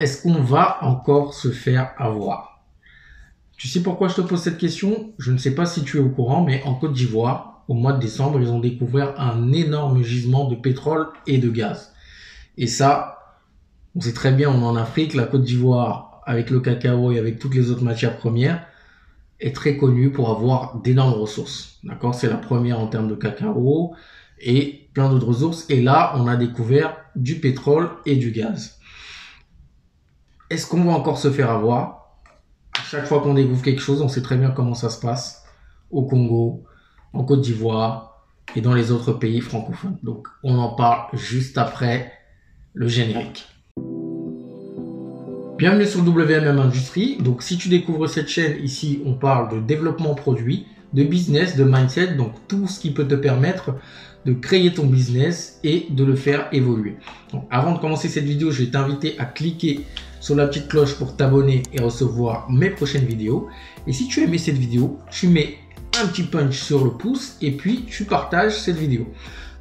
Est-ce qu'on va encore se faire avoir? Tu sais pourquoi je te pose cette question? Je ne sais pas si tu es au courant, mais en Côte d'Ivoire, au mois de décembre, ils ont découvert un énorme gisement de pétrole et de gaz. Et ça, on sait très bien, on est en Afrique, la Côte d'Ivoire, avec le cacao et avec toutes les autres matières premières, est très connue pour avoir d'énormes ressources. D'accord? C'est la première en termes de cacao et plein d'autres ressources. Et là, on a découvert du pétrole et du gaz. Est-ce qu'on va encore se faire avoir? À chaque fois qu'on découvre quelque chose, on sait très bien comment ça se passe au Congo, en Côte d'Ivoire et dans les autres pays francophones. Donc on en parle juste après le générique. Bienvenue sur WMM Industrie. Donc si tu découvres cette chaîne, ici on parle de développement produit, de business, de mindset, donc tout ce qui peut te permettre de créer ton business et de le faire évoluer. Donc, avant de commencer cette vidéo, je vais t'inviter à cliquer sur la petite cloche pour t'abonner et recevoir mes prochaines vidéos. Et si tu as aimé cette vidéo, tu mets un petit punch sur le pouce et puis tu partages cette vidéo.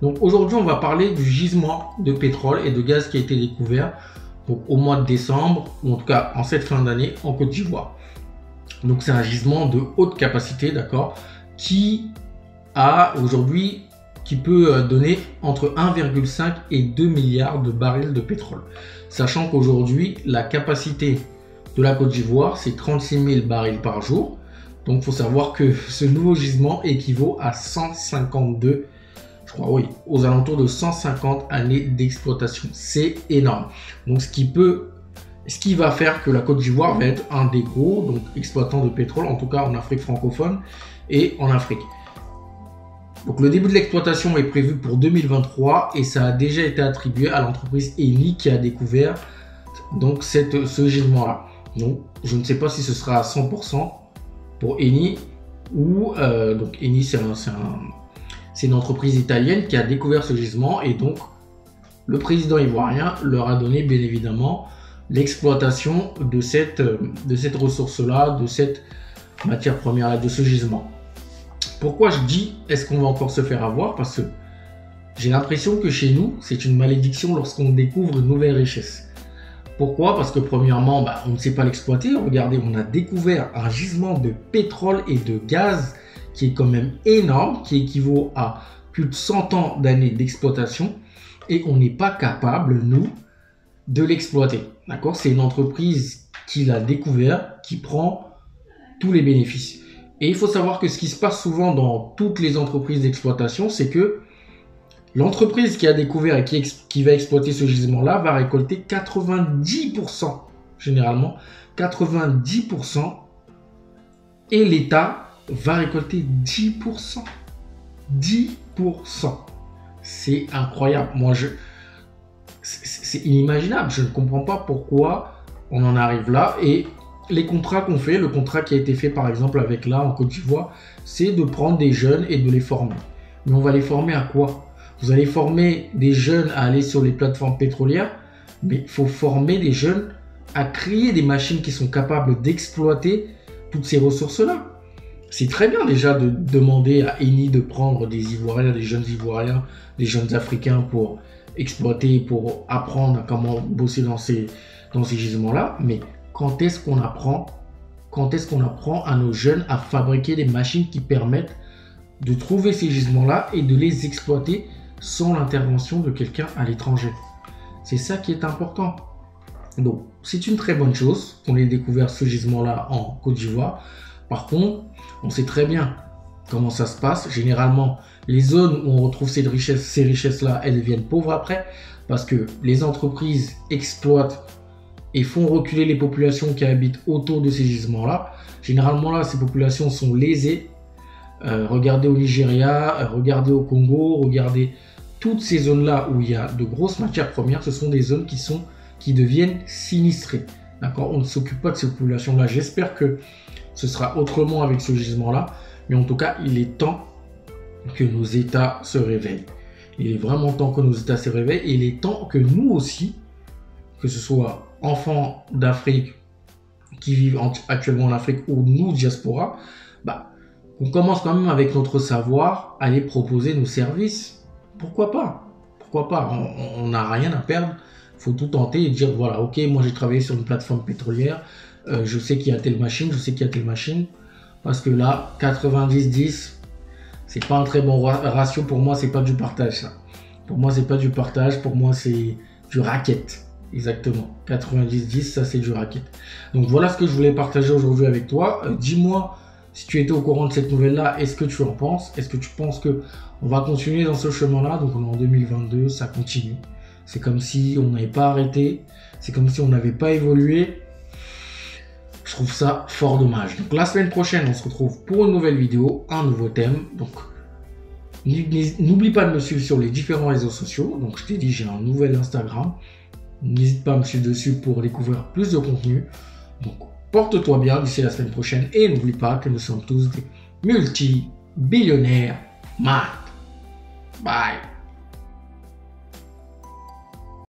Donc aujourd'hui, on va parler du gisement de pétrole et de gaz qui a été découvert donc, au mois de décembre, ou en tout cas en cette fin d'année en Côte d'Ivoire. Donc c'est un gisement de haute capacité, d'accord, qui a aujourd'hui qui peut donner entre 1,5 et 2 milliards de barils de pétrole. Sachant qu'aujourd'hui, la capacité de la Côte d'Ivoire, c'est 36 000 barils par jour. Donc, il faut savoir que ce nouveau gisement équivaut à 152, je crois, oui, aux alentours de 150 années d'exploitation. C'est énorme. Donc, ce qui va faire que la Côte d'Ivoire va être un des gros donc, exploitants de pétrole, en tout cas en Afrique francophone et en Afrique. Donc le début de l'exploitation est prévu pour 2023 et ça a déjà été attribué à l'entreprise Eni qui a découvert donc ce gisement-là. Donc je ne sais pas si ce sera à 100% pour Eni ou donc Eni c'est une entreprise italienne qui a découvert ce gisement et donc le président ivoirien leur a donné bien évidemment l'exploitation de cette ressource-là, de cette matière première-là, de ce gisement. Pourquoi je dis est-ce qu'on va encore se faire avoir? Parce que j'ai l'impression que chez nous, c'est une malédiction lorsqu'on découvre une nouvelle richesse. Pourquoi? Parce que premièrement, on ne sait pas l'exploiter. Regardez, on a découvert un gisement de pétrole et de gaz qui est quand même énorme, qui équivaut à plus de 100 ans d'années d'exploitation et on n'est pas capable, nous, de l'exploiter. D'accord? C'est une entreprise qui l'a découvert, qui prend tous les bénéfices. Et il faut savoir que ce qui se passe souvent dans toutes les entreprises d'exploitation, c'est que l'entreprise qui a découvert et qui va exploiter ce gisement-là va récolter 90%, généralement 90%, et l'État va récolter 10%. 10%. C'est incroyable. C'est inimaginable. Je ne comprends pas pourquoi on en arrive là. Et les contrats qu'on fait, le contrat qui a été fait par exemple avec là en Côte d'Ivoire, c'est de prendre des jeunes et de les former. Mais on va les former à quoi? Vous allez former des jeunes à aller sur les plateformes pétrolières, mais il faut former des jeunes à créer des machines qui sont capables d'exploiter toutes ces ressources-là. C'est très bien déjà de demander à Eni de prendre des Ivoiriens, des jeunes Africains pour exploiter, pour apprendre comment bosser dans ces gisements-là, mais quand est-ce qu'on apprend à nos jeunes à fabriquer des machines qui permettent de trouver ces gisements-là et de les exploiter sans l'intervention de quelqu'un à l'étranger? C'est ça qui est important. Donc, c'est une très bonne chose qu'on ait découvert ce gisement-là en Côte d'Ivoire. Par contre, on sait très bien comment ça se passe. Généralement, les zones où on retrouve ces richesses-là, elles deviennent pauvres après parce que les entreprises exploitent et font reculer les populations qui habitent autour de ces gisements-là. Généralement, là, ces populations sont lésées. Regardez au Nigeria, regardez au Congo, regardez toutes ces zones-là où il y a de grosses matières premières. Ce sont des zones qui deviennent sinistrées. D'accord? On ne s'occupe pas de ces populations-là. J'espère que ce sera autrement avec ce gisement-là. Mais en tout cas, il est temps que nos États se réveillent. Il est vraiment temps que nos États se réveillent. Et il est temps que nous aussi, que ce soit enfants d'Afrique qui vivent actuellement en Afrique ou nous, diaspora, on commence quand même avec notre savoir à les proposer nos services. Pourquoi pas? Pourquoi pas? On n'a rien à perdre faut tout tenter et dire, voilà, ok, moi j'ai travaillé sur une plateforme pétrolière, je sais qu'il y a telle machine, je sais qu'il y a telle machine, parce que là, 90-10, c'est pas un très bon ratio. Pour moi, c'est pas du partage, ça. Pour moi, c'est pas du partage. Pour moi, c'est du racket. Exactement. 90-10, ça, c'est du racket. Donc, voilà ce que je voulais partager aujourd'hui avec toi. Dis-moi si tu étais au courant de cette nouvelle-là. Est-ce que tu en penses? Est-ce que tu penses que on va continuer dans ce chemin-là? Donc, on est en 2022, ça continue. C'est comme si on n'avait pas arrêté. C'est comme si on n'avait pas évolué. Je trouve ça fort dommage. Donc la semaine prochaine, on se retrouve pour une nouvelle vidéo, un nouveau thème. Donc n'oublie pas de me suivre sur les différents réseaux sociaux. Donc je t'ai dit, j'ai un nouvel Instagram. N'hésite pas à me suivre dessus pour découvrir plus de contenu. Donc porte-toi bien d'ici la semaine prochaine et n'oublie pas que nous sommes tous des multi-billionnaires. Bye.